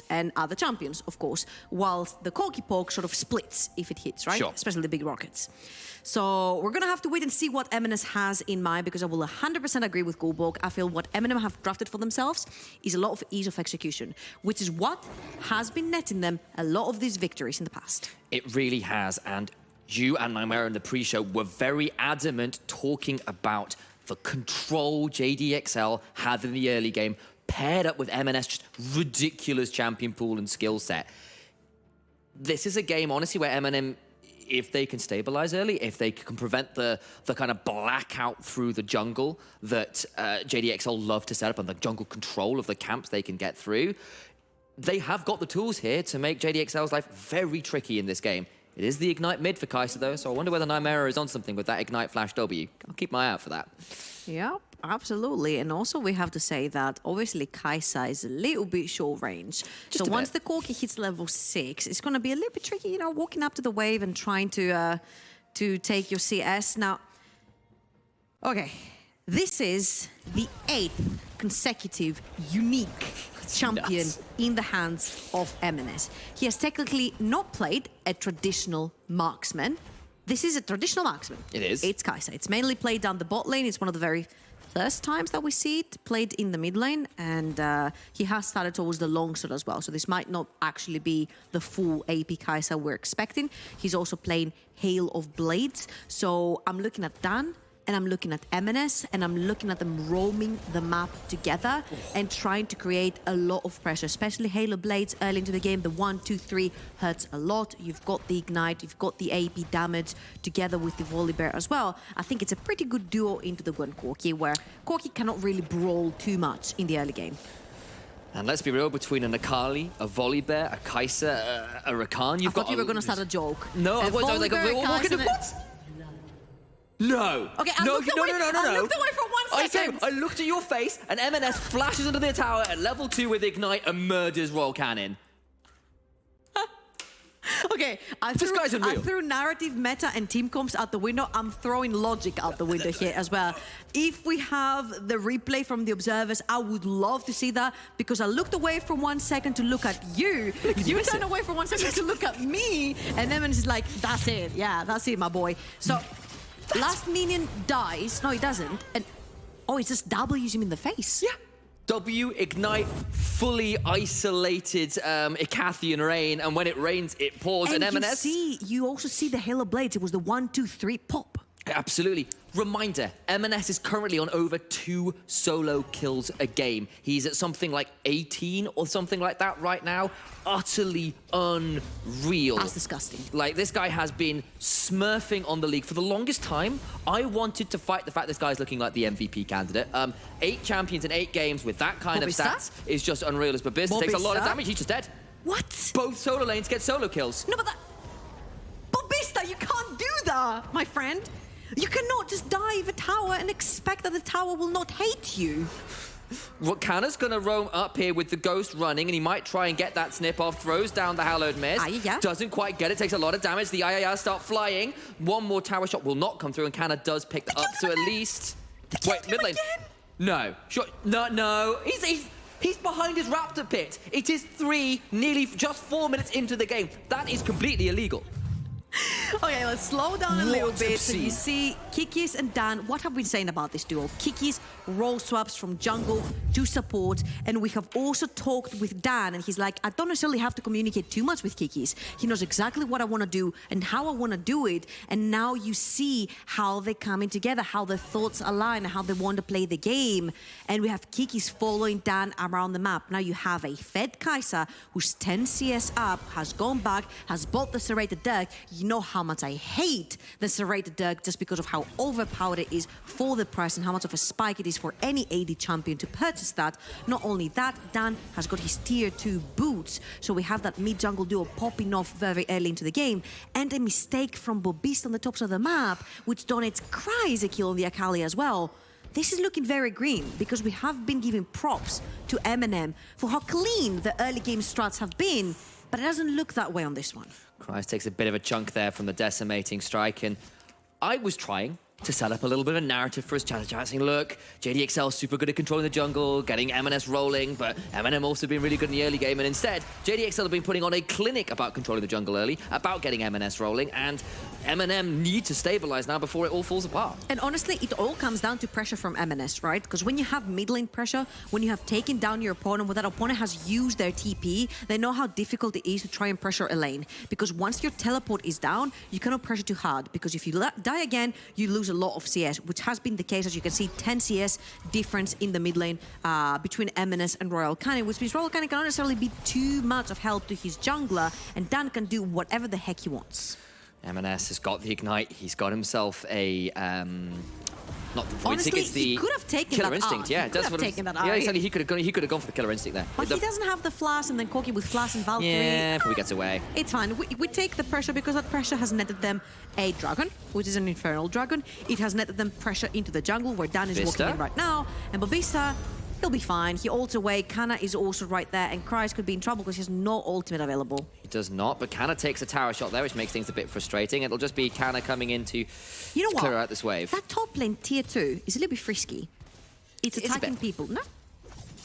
and other champions, of course, whilst the Corky poke sort of splits if it hits, right? Sure. Especially the big rockets. So we're going to have to wait and see what MNS has in mind, because I will 100% agree with Gulborg. I feel what MNM have drafted for themselves is a lot of ease of execution, which is what has been netting them a lot of these victories in the past. It really has, and you and Nightmare in the pre-show were very adamant talking about the control JDXL had in the early game, paired up with MNS, just ridiculous champion pool and skill set. This is a game, honestly, where MNM, if they can stabilize early, if they can prevent the kind of blackout through the jungle that JDXL love to set up and the jungle control of the camps they can get through, they have got the tools here to make JDXL's life very tricky in this game. It is the Ignite mid for Kai'Sa, though, so I wonder whether Nightmare is on something with that Ignite Flash W. I'll keep my eye out for that. Yeah, absolutely. And also we have to say that obviously Kai'Sa is a little bit short range. So once the Corky hits level 6, it's going to be a little bit tricky, you know, walking up to the wave and trying to take your CS. Now, okay, this is the 8th consecutive unique champion in the hands of MNS. He has technically not played a traditional marksman. This is a traditional marksman. It is. It's Kai'Sa. It's mainly played down the bot lane. It's one of the very first times that we see it played in the mid lane, and he has started towards the longsword as well. So this might not actually be the full AP Kai'Sa we're expecting. He's also playing Hail of Blades. So I'm looking at Dan, and I'm looking at MNS, and I'm looking at them roaming the map together and trying to create a lot of pressure, especially Halo Blades early into the game. The 1, 2, 3 hurts a lot. You've got the Ignite, you've got the AP damage together with the Volibear as well. I think it's a pretty good duo into the one Corky, where Corky cannot really brawl too much in the early game. And let's be real, between an Akali, a Volibear, a Kai'Sa, a Rakan, you've got... I thought you were going to start a joke. No, I was like, we're all walking in what? No. Okay, I looked away for 1 second. I looked at your face, and MNS flashes under the tower at level 2 with Ignite and murders Roll Cannon. Okay, I threw narrative, meta, and team comps out the window. I'm throwing logic out the window here as well. If we have the replay from the observers, I would love to see that, because I looked away for 1 second to look at you. You turned away for 1 second to look at me, and then it's like, that's it. Yeah, that's it, my boy. So, last minion dies. No, he doesn't. And oh, it just W's him in the face. Yeah. W, Ignite, fully isolated Icathian rain, and when it rains, it pours. And MNS... you also see the Halo Blades. It was the 1, 2, 3 pop. Absolutely. Reminder, MNS is currently on over 2 solo kills a game. He's at something like 18 or something like that right now. Utterly unreal. That's disgusting. Like, this guy has been smurfing on the league for the longest time. I wanted to fight the fact this guy's looking like the MVP candidate. 8 champions in 8 games with that kind of stats is just unreal. As Babista takes a lot of damage, he's just dead. What? Both solo lanes get solo kills. No, but that... Babista, you can't do that, my friend. You cannot just dive a tower and expect that the tower will not hate you. Kanna's gonna roam up here with the Ghost running, and he might try and get that snip off. Throws down the Hallowed Mist. Doesn't quite get it. Takes a lot of damage. The Ayaya start flying. One more tower shot will not come through, and Kanna does pick that up. So at least... Wait, mid lane. No. Sure. No. He's behind his Raptor pit. It is nearly just 4 minutes into the game. That is completely illegal. Okay, let's slow down a little bit. So you see Kikis and Dan, what have we been saying about this duo? Kikis role swaps from jungle to support, and we have also talked with Dan, and he's like, I don't necessarily have to communicate too much with Kikis. He knows exactly what I want to do and how I want to do it, and now you see how they're coming together, how their thoughts align, how they want to play the game. And we have Kikis following Dan around the map. Now you have a fed Kai'Sa who's 10 CS up, has gone back, has bought the Serrated Dirk. You know how much I hate the Serrated Dirk just because of how overpowered it is for the price and how much of a spike it is for any AD champion to purchase that. Not only that, Dan has got his tier 2 boots, so we have that mid-jungle duo popping off very early into the game, and a mistake from Babista on the tops of the map, which donates crazy kill on the Akali as well. This is looking very green, because we have been giving props to MNM for how clean the early game strats have been, but it doesn't look that way on this one. Christ takes a bit of a chunk there from the decimating strike, and I was trying to set up a little bit of a narrative for his chat, saying, look, JDXL super good at controlling the jungle, getting M&S rolling, but MNM also been really good in the early game, and instead, JDXL have been putting on a clinic about controlling the jungle early, about getting M&S rolling, and MNM need to stabilize now before it all falls apart. And honestly, it all comes down to pressure from M&S, right? Because when you have mid lane pressure, when you have taken down your opponent, when that opponent has used their TP, they know how difficult it is to try and pressure a lane. Because once your teleport is down, you cannot pressure too hard. Because if you die again, you lose a lot of CS, which has been the case, as you can see, 10 CS difference in the mid lane between M&S and Royal Canin, which means Royal Canin cannot necessarily be too much of help to his jungler, and Dan can do whatever the heck he wants. M&S has got the Ignite. He's got himself a... not the void Honestly, stick, it's the he could have taken killer that instinct. out. Yeah, He could have taken that out. Yeah, exactly. He could have gone for the killer instinct there. But he doesn't have the flash, and then Corki with flash and Valkyrie. Yeah, probably gets away. It's fine. We take the pressure because that pressure has netted them a dragon, which is an infernal dragon. It has netted them pressure into the jungle where Dan is walking in right now. And Bobista, he'll be fine. He ults away. Kana is also right there, and Kryze could be in trouble because he has no ultimate available. He does not, but Kana takes a tower shot there, which makes things a bit frustrating. It'll just be Kana coming in to clear out this wave. That top lane tier 2 is a little bit frisky. It's attacking people. No?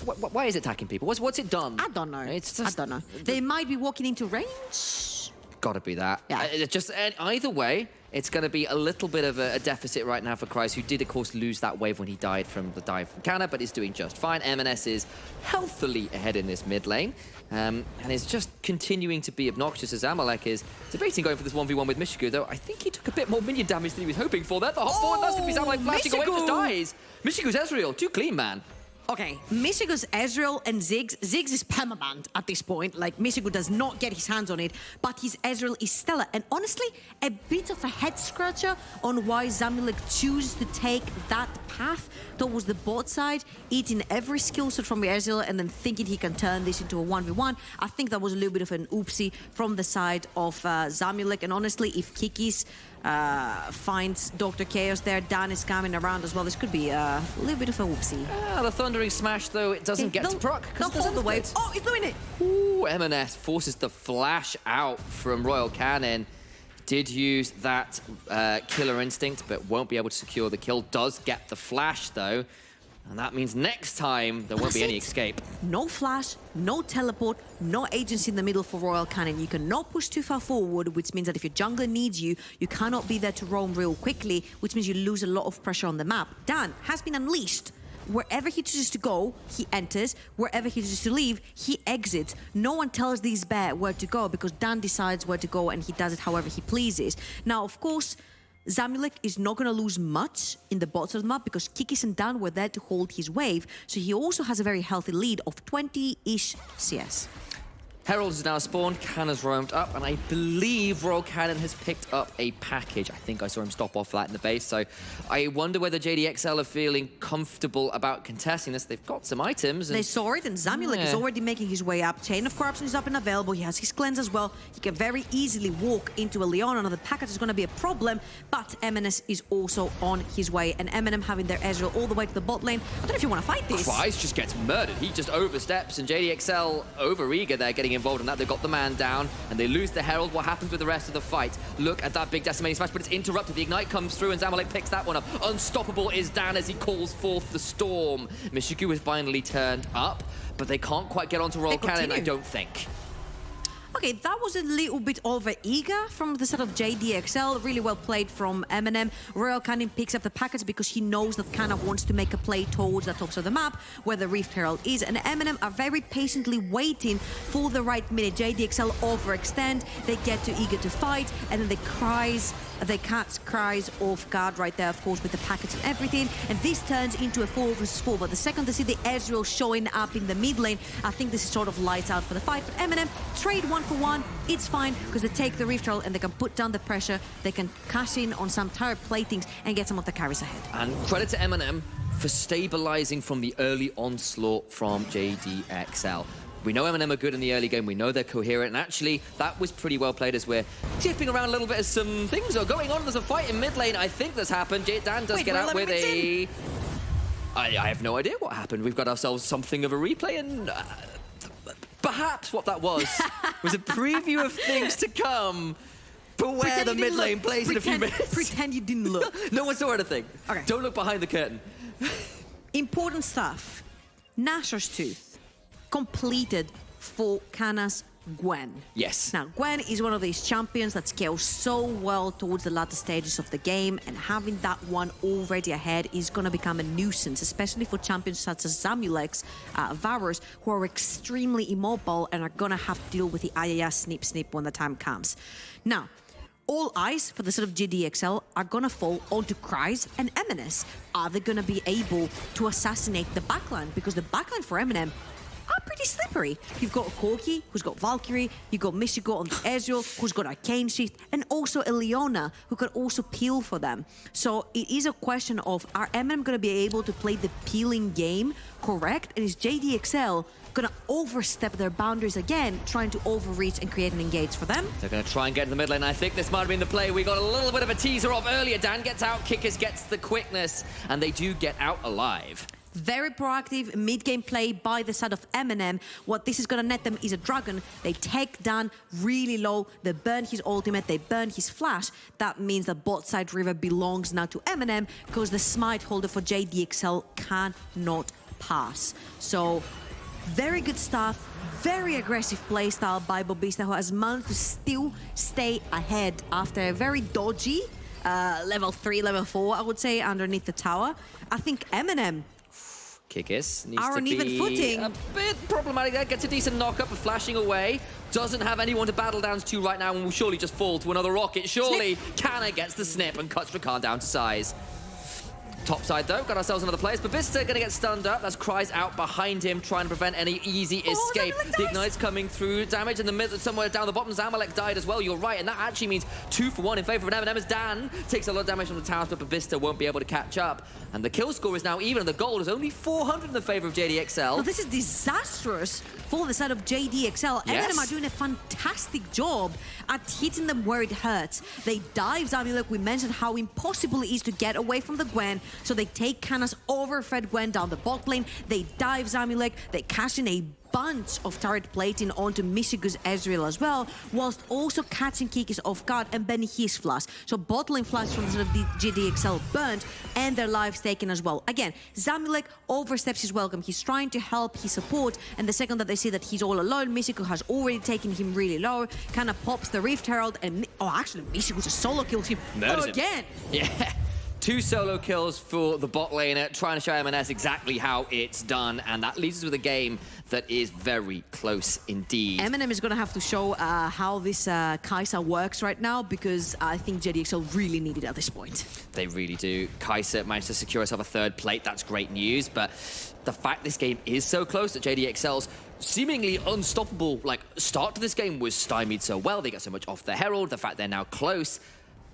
Why is it attacking people? What's it done? I don't know. It's just, I don't know. They might be walking into range. Gotta be that. Yeah. Just either way, it's going to be a little bit of a deficit right now for Kryze, who did, of course, lose that wave when he died from the dive from Kana, but is doing just fine. M&S is healthily ahead in this mid lane, and is just continuing to be obnoxious as Zamalek is debating going for this 1v1 with Mishigu, though I think he took a bit more minion damage than he was hoping for there. The hot forward, that's going to be Zamalek flashing away, just dies. Mishigu's Ezreal, too clean, man. Okay, Mishigo's Ezreal and Ziggs. Ziggs is permabanned at this point. Like, Mishigo does not get his hands on it, but his Ezreal is stellar. And honestly, a bit of a head-scratcher on why Zamalek chooses to take that path towards the bot side, eating every skill set from the Ezreal and then thinking he can turn this into a 1v1. I think that was a little bit of an oopsie from the side of Zamalek. And honestly, if Kikis finds Dr. Chaos there, Dan is coming around as well. This could be a little bit of a whoopsie. The Thundering Smash, though, it doesn't get to proc. They'll hold the wave. Oh, he's doing it! Ooh, M&S forces the flash out from Royal Canin. Did use that killer instinct, but won't be able to secure the kill. Does get the flash, though. And that means next time there won't be any escape. No flash, no teleport, no agency in the middle for Royal Canin. You cannot push too far forward, which means that if your jungler needs you, you cannot be there to roam real quickly, which means you lose a lot of pressure on the map. Dan has been unleashed. Wherever he chooses to go, he enters. Wherever he chooses to leave, he exits. No one tells these bear where to go because Dan decides where to go and he does it however he pleases. Now, of course, Zamalek is not going to lose much in the bot side of the map because Kikis and Dan were there to hold his wave. So he also has a very healthy lead of 20-ish CS. Herald is now spawned, Kana's roamed up, and I believe Royal Canin has picked up a package. I think I saw him stop off that in the base, so I wonder whether JDXL are feeling comfortable about contesting this. They've got some items. And they saw it, and Zamalek is already making his way up. Chain of Corruption is up and available. He has his cleanse as well. He can very easily walk into a Leona. Another package is going to be a problem, but M&S is also on his way, and MNM having their Ezreal all the way to the bot lane. I don't know if you want to fight this. Kryze just gets murdered. He just oversteps, and JDXL over-eager there, getting involved in that. They've got the man down, and they lose the Herald. What happens with the rest of the fight? Look at that big decimating smash, but it's interrupted. The Ignite comes through, and Zamalek picks that one up. Unstoppable is Dan as he calls forth the storm. Mishigu has finally turned up, but they can't quite get onto Royal Canin, I don't think. Okay, that was a little bit over-eager from the side of JDXL. Really well played from MNM. Royal Canin picks up the packets because he knows that Kana wants to make a play towards the top of the map where the Rift Herald is. And MNM are very patiently waiting for the right minute. JDXL overextend. They get too eager to fight. And then they catch Kryze off guard right there, of course, with the packets and everything. And this turns into a 4 versus 4. But the second they see the Ezreal showing up in the mid lane, I think this is sort of lights out for the fight. But MNM trade 1-for-1. It's fine because they take the Rift Herald and they can put down the pressure. They can cash in on some tire platings and get some of the carries ahead. And credit to MNM for stabilizing from the early onslaught from JDXL. We know MNM are good in the early game. We know they're coherent. And actually, that was pretty well played as we're tipping around a little bit as some things are going on. There's a fight in mid lane. I think that's happened. Dan does get out with a... I have no idea what happened. We've got ourselves something of a replay, and perhaps what that was a preview of things to come. Beware the mid lane plays in a few minutes. Pretend you didn't look. No one saw anything. Okay. Don't look behind the curtain. Important stuff. Nashor's Tooth completed for Kana's Gwen. Yes. Now, Gwen is one of these champions that scales so well towards the latter stages of the game, and having that one already ahead is going to become a nuisance, especially for champions such as Zamulex, Varus, who are extremely immobile and are going to have to deal with the Ayaya snip when the time comes. Now, all eyes for the sort of GDXL are going to fall onto Kryze and MNS. Are they going to be able to assassinate the backline? Because the backline for MNM are pretty slippery. You've got Corki, who's got Valkyrie, you've got Michigo on the Ezreal, who's got Arcane Shift, and also Eliona, who can also peel for them. So it is a question of, are MNM going to be able to play the peeling game correct? And is JDXL going to overstep their boundaries again, trying to overreach and create an engage for them? They're going to try and get in the mid lane. I think this might have been the play. We got a little bit of a teaser off earlier. Dan gets out, Kickers gets the quickness, and they do get out alive. Very proactive mid-game play by the side of MNM. What this is going to net them is a dragon. They take Dan really low. They burn his ultimate. They burn his flash. That means that bot side river belongs now to MNM because the smite holder for JDXL cannot pass. So very good stuff. Very aggressive playstyle by Bobista, who has managed to still stay ahead after a very dodgy level 3, level 4, I would say, underneath the tower. I think MNM Kickis needs are to on be even footing. A bit problematic there. Gets a decent knock-up for flashing away. Doesn't have anyone to battle down to right now and will surely just fall to another rocket. Surely Kana gets the snip and cuts Rakan down to size. Top side though, got ourselves another place. Babista gonna get stunned up. That's Kryze out behind him, trying to prevent any easy escape. The Ignite's coming through. Damage in the middle, somewhere down the bottom. Zamalek died as well, you're right. And that actually means 2 for 1 in favor of MNM as Dan takes a lot of damage from the towers, but Babista won't be able to catch up. And the kill score is now even, and the gold is only 400 in the favor of JDXL. Well, this is disastrous for the side of JDXL. Yes. MNM are doing a fantastic job at hitting them where it hurts. They dive Zamalek. We mentioned how impossible it is to get away from the Gwen. So they take Kana's overfed Gwen down the bot lane. They dive Zamalek. They cash in a bunch of turret plating onto Michigo's Ezreal as well, whilst also catching Kikis off guard and banning his flash. So bot lane flash from the sort of GDXL burnt and their lives taken as well. Again, Zamalek oversteps his welcome. He's trying to help his support, and the second that they see that he's all alone, Michigo has already taken him really low, kind of pops the Rift Herald, and actually Michigo just solo kills him again. Yeah. 2 solo kills for the bot laner, trying to show MNS exactly how it's done, and that leaves us with a game that is very close indeed. MNM is going to have to show how this Kai'Sa works right now, because I think JDXL really need it at this point. They really do. Kai'Sa managed to secure herself a 3rd plate. That's great news, but the fact this game is so close that JDXL's seemingly unstoppable start to this game was stymied so well. They got so much off the Herald, the fact they're now close.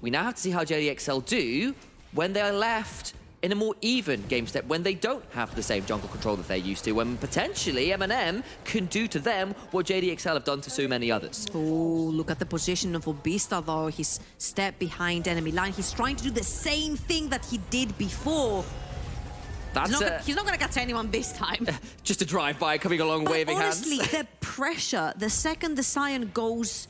We now have to see how JDXL do when they are left in a more even game step, when they don't have the same jungle control that they're used to, when potentially MNM can do to them what JDXL have done to so many others. Oh, look at the position of Obista though. He's stepped behind enemy line. He's trying to do the same thing that he did before. He's not going to catch anyone this time. Just a drive-by coming along, but waving honestly, hands. The pressure, the second the Scion goes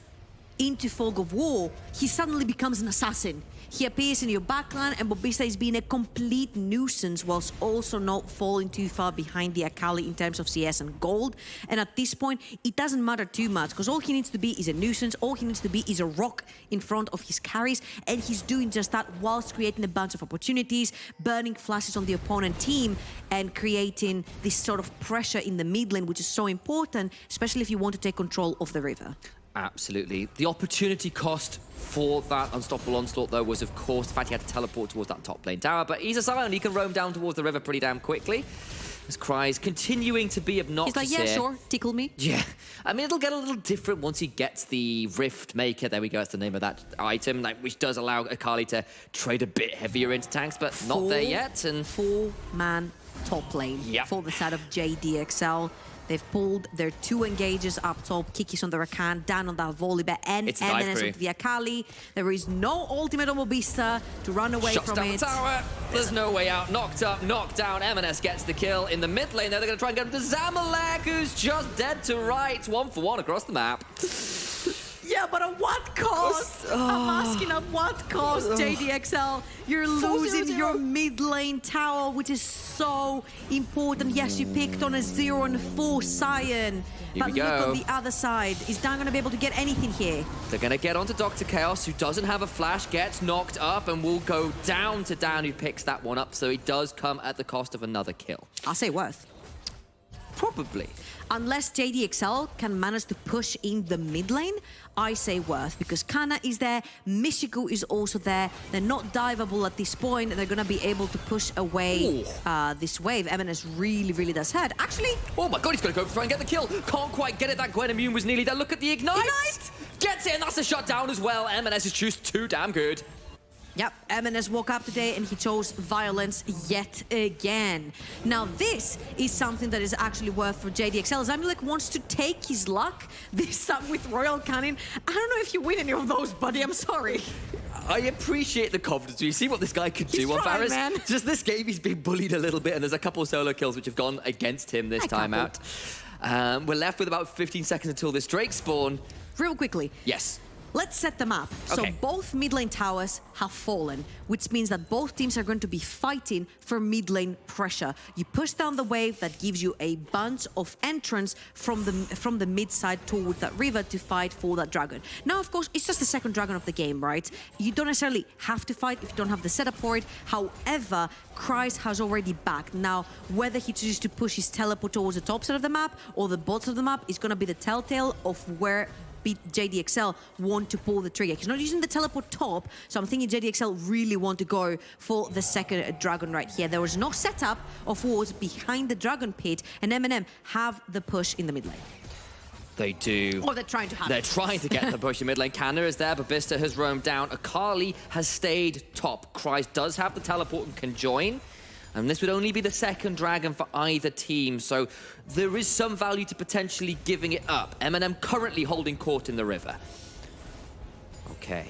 into fog of war, he suddenly becomes an assassin. He appears in your backline, and Bobista is being a complete nuisance whilst also not falling too far behind the Akali in terms of CS and gold. And at this point, it doesn't matter too much, because all he needs to be is a nuisance. All he needs to be is a rock in front of his carries, and he's doing just that whilst creating a bunch of opportunities, burning flashes on the opponent team, and creating this sort of pressure in the mid lane, which is so important, especially if you want to take control of the river. Absolutely. The opportunity cost for that unstoppable onslaught, though, was, of course, the fact he had to teleport towards that top lane tower. But he's a Scion. He can roam down towards the river pretty damn quickly. As Kryze continuing to be obnoxious. He's like, yeah, here. sure, tickle me. Yeah. I mean, it'll get a little different once he gets the Rift Maker. There we go. That's the name of that item, which does allow Akali to trade a bit heavier into tanks, but not there yet. And 4-man top lane for the side of JDXL. They've pulled their 2 engages up top. Kiki's on the Rakan, Dan on that Volibear, and MNS on the Akali. There is no ultimate on Mobista to run away Shots from down it. The tower. There's no way out. Knocked up, knocked down. MNS gets the kill in the mid lane. They're going to try and get him to Zamalek, who's just dead to rights. 1 for 1 across the map. Yeah, Yeah, but at what cost? I'm asking at what cost, JDXL? You're losing your mid lane tower, which is so important. Yes, you picked on a 0 and 4 Sion. But look on the other side. Is Dan going to be able to get anything here? They're going to get onto Dr. Chaos, who doesn't have a flash, gets knocked up, and will go down to Dan, who picks that one up. So he does come at the cost of another kill. I'll say worth. Probably. Unless JDXL can manage to push in the mid lane, I say worth, because Kana is there, Michiku is also there. They're not diveable at this point. They're going to be able to push away this wave. MNS really does hurt. Actually... Oh my god, he's going to go try and get the kill. Can't quite get it. That Gwen immune was nearly there. Look at the Ignite. Gets it, and that's a shutdown as well. MNS is just too damn good. Yep, MNS woke up today and he chose violence yet again. Now this is something that is actually worth for JDXL. Zamulek wants to take his luck, this time with Royal Cannon. I don't know if you win any of those, buddy, I'm sorry. I appreciate the confidence. You see what this guy could do on Varus? Man. Just this game, he's been bullied a little bit, and there's a couple of solo kills which have gone against him this time out. We're left with about 15 seconds until this Drake spawn. Real quickly. Yes. Let's set them up. Okay. So both mid lane towers have fallen, which means that both teams are going to be fighting for mid lane pressure. You push down the wave, that gives you a bunch of entrance from the mid side towards that river to fight for that dragon. Now, of course, it's just the second dragon of the game, right? You don't necessarily have to fight if you don't have the setup for it. However, Kreis has already backed. Now, whether he chooses to push his teleport towards the top side of the map or the bottom of the map is going to be the telltale of where JDXL want to pull the trigger. He's not using the teleport top, so I'm thinking JDXL really want to go for the second dragon right here. There was no setup of wards behind the dragon pit, and MNM have the push in the mid lane. They do. Or they're trying to have They're trying to get the push in mid lane. Kanna is there, but Vista has roamed down. Akali has stayed top. Kreis does have the teleport and can join. And this would only be the second dragon for either team, so there is some value to potentially giving it up. MNM currently holding court in the river. Okay,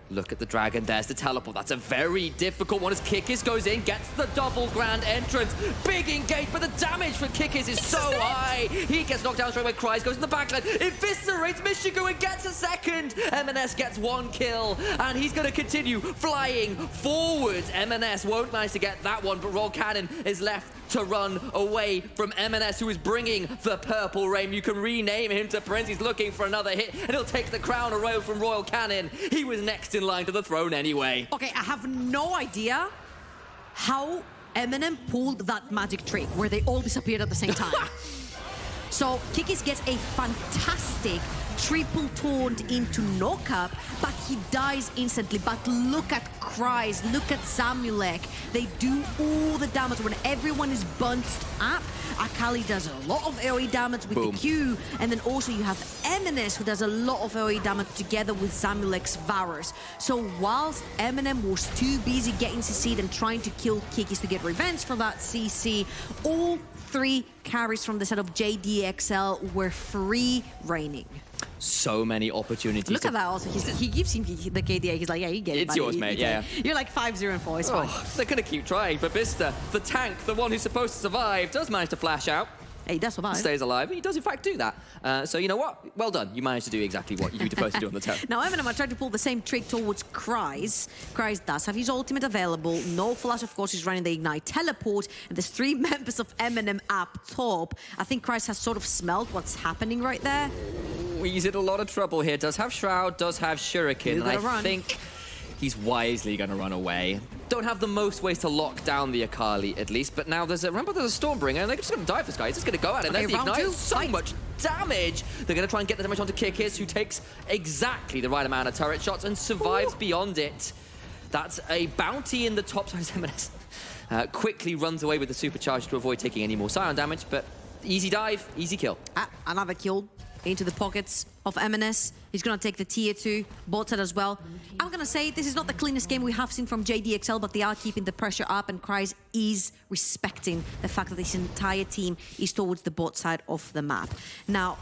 look at the dragon. There's the teleport. That's a very difficult one as Kikis goes in, gets the double grand entrance. Big engage, but the damage for Kikis is so high. He gets knocked down straight away. Kreis goes in the backline, eviscerates Michiku and gets a second. MNS gets one kill, and he's going to continue flying forwards. MNS won't manage to get that one, but Royal Cannon is left to run away from MNS, who is bringing the purple rain. You can rename him to Prince. He's looking for another hit, and he'll take the crown away from Royal Cannon. He was next in line to the throne anyway. Okay, I have no idea how MNM pulled that magic trick where they all disappeared at the same time. So Kikis gets a fantastic triple taunt into knockup, but he dies instantly. But look at Kreis, look at Zamulek. They do all the damage when everyone is bunched up. Akali does a lot of AoE damage with the Q, and then also you have MNS, who does a lot of AoE damage together with Zamulek's Varus. So whilst MNM was too busy getting CC'd and trying to kill Kikis to get revenge for that CC, all three carries from the set of JDXL were free reigning. So many opportunities. Look at that also. He gives him the KDA. He's like, yeah, you get it, It's yours, mate, yeah. You're like 5-0 and 4. It's fine. They're going to keep trying, but Vista, the tank, the one who's supposed to survive, does manage to flash out. Hey, he does survive. Stays alive. He does, in fact, do that. So, you know what? Well done. You managed to do exactly what you were supposed to do on the turn. Now, MNM are trying to pull the same trick towards Kreis. Kreis does have his ultimate available. No flash, of course, he's running the Ignite teleport. And there's 3 members of MNM up top. I think Kreis has sort of smelled what's happening right there. He's in a lot of trouble here. Does have Shroud, does have Shuriken. And I think he's wisely going to run away. Don't have the most ways to lock down the Akali, at least. But now there's a Stormbringer, and they're just going to die for this guy. He's just going to go at it. Okay, there's the Ignite. So fight. much damage. They're going to try and get the damage onto Kikis, who takes exactly the right amount of turret shots and survives beyond it. That's a bounty in the top side. MNS quickly runs away with the supercharge to avoid taking any more Scion damage, but easy dive, easy kill. Another kill into the pockets of MNS. He's going to take the tier 2 bot side as well. I'm going to say this is not the cleanest game we have seen from JDXL, but they are keeping the pressure up, and Kreis is respecting the fact that this entire team is towards the bot side of the map. Now,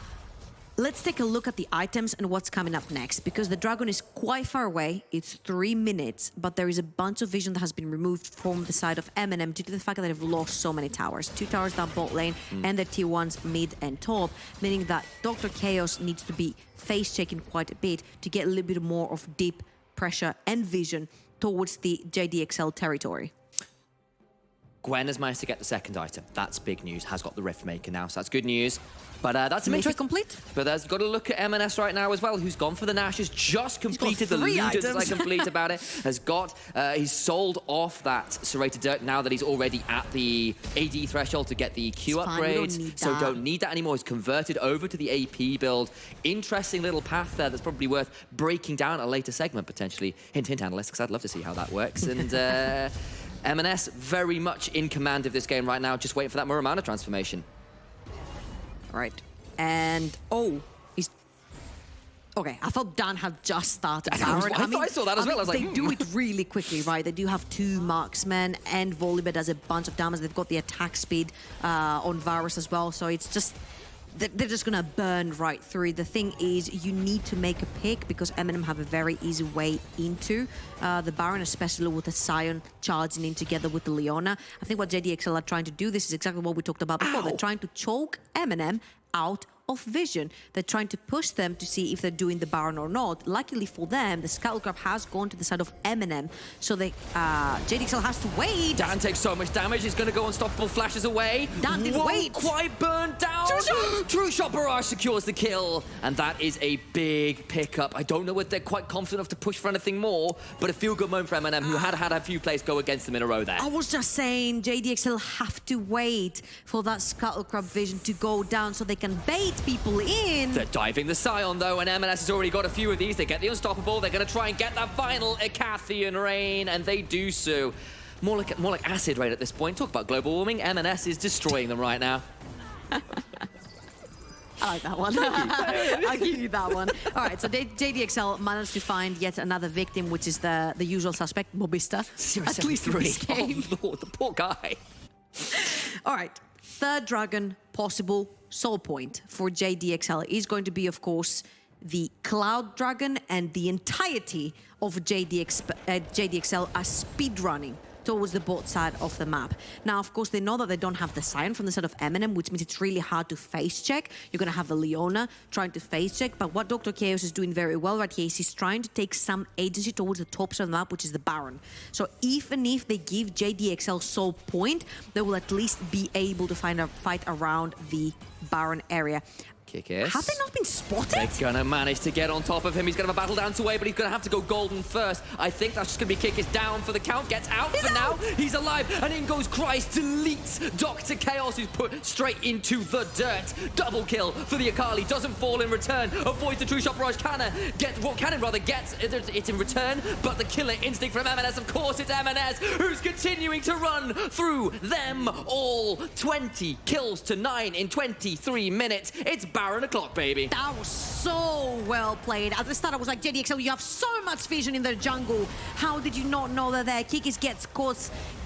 let's take a look at the items and what's coming up next, because the dragon is quite far away. It's 3 minutes, but there is a bunch of vision that has been removed from the side of MNM due to the fact that they've lost so many towers. 2 towers down bot lane and the T1s mid and top, meaning that Dr. Chaos needs to be face-checking quite a bit to get a little bit more of deep pressure and vision towards the JDXL territory. Gwen has managed to get the second item. That's big news. Has got the Rift Maker now, so that's good news. But that's Maybe complete. But there's got to look at MNS right now as well, who's gone for the Nash, has just completed the leaders, as I complete about it. Has got, he's sold off that Serrated Dirt now that he's already at the AD threshold to get the Q upgrades. So don't need that anymore. He's converted over to the AP build. Interesting little path there that's probably worth breaking down at a later segment, potentially. Hint, hint, analysts, because I'd love to see how that works. And MNS very much in command of this game right now. Just waiting for that Muramana transformation. Right. And, oh, he's... Okay, I thought Dan had just started. I thought I saw that as well. I was like, they do it really quickly, right? They do have 2 marksmen, and Volibear does a bunch of damage. They've got the attack speed on Varus as well, so it's just... They're just going to burn right through. The thing is, you need to make a pick because MNM have a very easy way into the Baron, especially with the Sion charging in together with the Leona. I think what JDXL are trying to do, this is exactly what we talked about before. They're trying to choke MNM out of vision. They're trying to push them to see if they're doing the Baron or not. Luckily for them, the Scuttlecrab has gone to the side of MNM, so they JDXL has to wait. Dan takes so much damage, he's going to go unstoppable, flashes away. Dan didn't wait. Quite burned down. True Shot Barrage secures the kill, and that is a big pickup. I don't know whether they're quite confident enough to push for anything more, but a feel-good moment for MNM, who had a few plays go against them in a row there. I was just saying, JDXL have to wait for that Scuttlecrab vision to go down so they can bait people in. They're diving the Scion though, and MNS has already got a few of these. They get the Unstoppable. They're going to try and get that final Icathian Rain, and they do so. More like acid rain at this point. Talk about global warming. MNS is destroying them right now. I like that one. I'll give you that one. All right, so JDXL managed to find yet another victim, which is the usual suspect, Mobista. At least in this game. Oh Lord, the poor guy. All right, third dragon possible soul point for JDXL is going to be, of course, the Cloud Dragon, and the entirety of JDXL are speedrunning towards the bot side of the map. Now, of course, they know that they don't have the Sion from the side of MNM, which means it's really hard to face check. You're going to have the Leona trying to face check, but what Dr. Chaos is doing very well right here is he's trying to take some agency towards the top side of the map, which is the Baron. So even if they give JDXL soul point, they will at least be able to find a fight around the Baron area. Have they not been spotted? They're gonna manage to get on top of him. He's gonna have a battle dance away, but he's gonna have to go golden first. I think that's just gonna be Kikis down for the count. Gets out for now. He's alive, and in goes Christ. Deletes Dr. Chaos, who's put straight into the dirt. Double kill for the Akali. Doesn't fall in return. Avoids the True Shot Barrage. Cannon gets it in return, but the killer instinct from MNS. Of course, it's MNS who's continuing to run through them all. 20 kills to 9 in 23 minutes. It's Baron o'clock, baby. That was so well played. At the start, I was like, JDXL, you have so much vision in the jungle. How did you not know that there? Kikis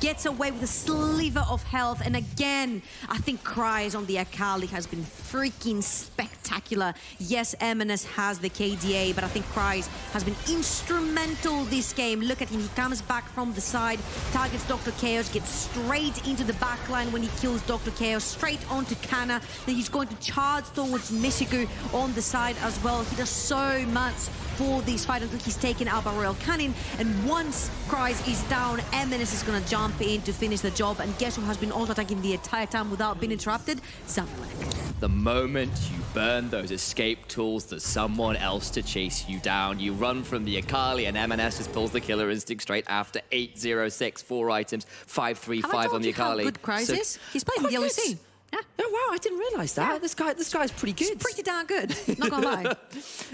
gets away with a sliver of health. And again, I think Cries on the Akali has been freaking spectacular. Yes, MNS has the KDA, but I think Cries has been instrumental this game. Look at him. He comes back from the side, targets Dr. Chaos, gets straight into the backline when he kills Dr. Chaos, straight onto Kana. Then he's going to charge towards Mishiku on the side as well. He does so much for this fight until he's taken out by Royal Cannon. And once Cries is down, MNS is going to jump in to finish the job. And guess who has been auto-attacking the entire time without being interrupted? Zamalek. The moment you burn those escape tools, there's someone else to chase you down. You run from the Akali, and MNS just pulls the killer instinct straight after 8-0-6, 4 items, 5-3-5 on the Akali. How good Cries is? He's playing the LEC. Yeah. Oh wow, I didn't realize that. Yeah. This guy's pretty good. He's pretty darn good, not gonna lie.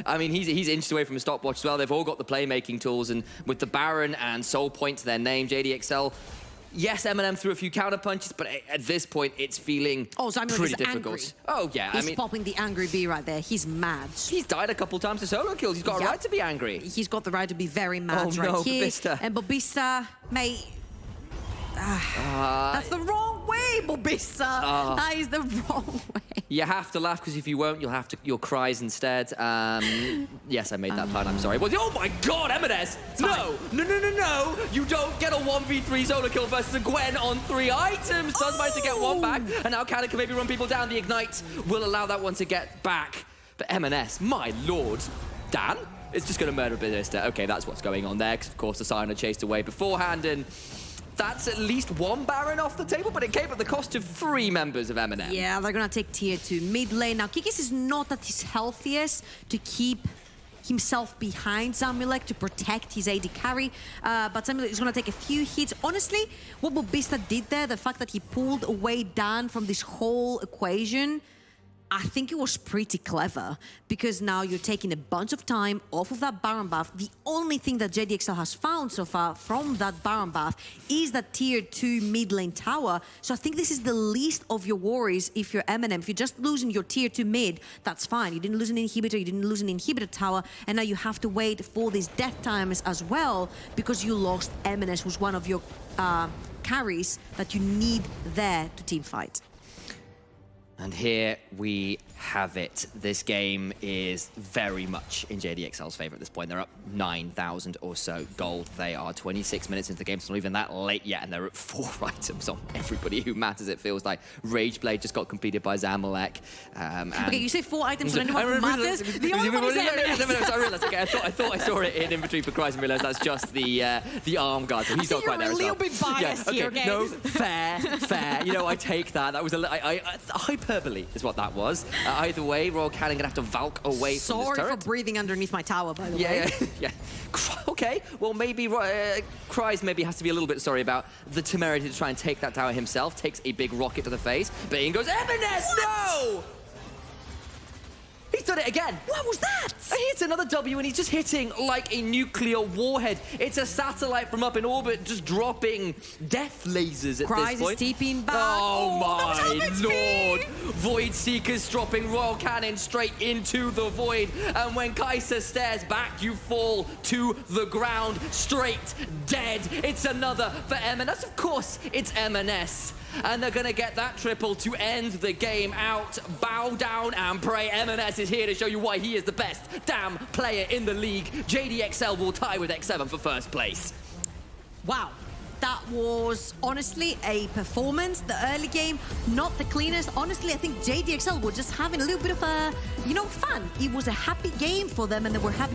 I mean, he's inched away from a stopwatch as well. They've all got the playmaking tools, and with the Baron and Soul Point to their name, JDXL. Yes, MNM threw a few counter punches, but at this point, it's feeling pretty difficult. Angry. Oh yeah, he's popping the angry bee right there. He's mad. He's died a couple times to solo kills. He's got a right to be angry. He's got the right to be very mad here. Bobista. And Bobista, mate. That's the wrong way. way, Bobista. That is the wrong way. You have to laugh, because if you won't, you'll cries instead. Yes, I made that pun. I'm sorry. Well, oh my God, M&S! No! You don't get a 1v3 solo kill versus a Gwen on 3 items. Does manage to get one back, and now Cannon can maybe run people down. The Ignite will allow that one to get back. But M&S, my lord, Dan is just going to murder Ballista. Okay, that's what's going on there, because of course the Signer chased away beforehand, and that's at least one Baron off the table, but it came at the cost of 3 members of MNM. Yeah, they're going to take tier 2 mid lane. Now, Kikis is not at his healthiest to keep himself behind Zamulek to protect his AD carry, but Zamulek is going to take a few hits. Honestly, what Bobista did there, the fact that he pulled away Dan from this whole equation, I think it was pretty clever, because now you're taking a bunch of time off of that Baron buff. The only thing that JDXL has found so far from that Baron buff is that tier 2 mid lane tower. So I think this is the least of your worries if you're MNM. If you're just losing your tier 2 mid, that's fine. You didn't lose an inhibitor, you didn't lose an inhibitor tower, and now you have to wait for these death times as well, because you lost MNS, who's one of your carries that you need there to team fight. And here we have it. This game is very much in JDXL's favor at this point. They're up 9,000 or so gold. They are 26 minutes into the game. It's not even that late yet, and they're at 4 items on everybody who matters, it feels like. Rageblade just got completed by Zamalek. Okay, you say 4 items on anyone who matters? The only one is M&S. I realized, okay, I thought I saw it in inventory for Cries and realized that's just the arm guard, so he's not quite there as well. You're a little bit biased here, okay? No, fair. You know, I take that. That was a hyperbole is what that was. Either way, Royal Cannon gonna have to Valk away from this turret. Sorry for breathing underneath my tower, by the way. Yeah. Okay, well, maybe Cries maybe has to be a little bit sorry about the temerity to try and take that tower himself. Takes a big rocket to the face, but in goes M&S. No! He's done it again. What was that? He hits another W, and he's just hitting like a nuclear warhead. It's a satellite from up in orbit, just dropping death lasers at Cries this point. is TPing back. Oh my lord! Void Seekers dropping Royal Cannon straight into the void, and when Kai'Sa stares back, you fall to the ground, straight dead. It's another for M&S. Of course, it's M&S. And they're going to get that triple to end the game out. Bow down and pray. M&S is here to show you why he is the best damn player in the league. JDXL will tie with X7 for first place. Wow. That was honestly a performance. The early game, not the cleanest. Honestly, I think JDXL were just having a little bit of fun. It was a happy game for them, and they were happy.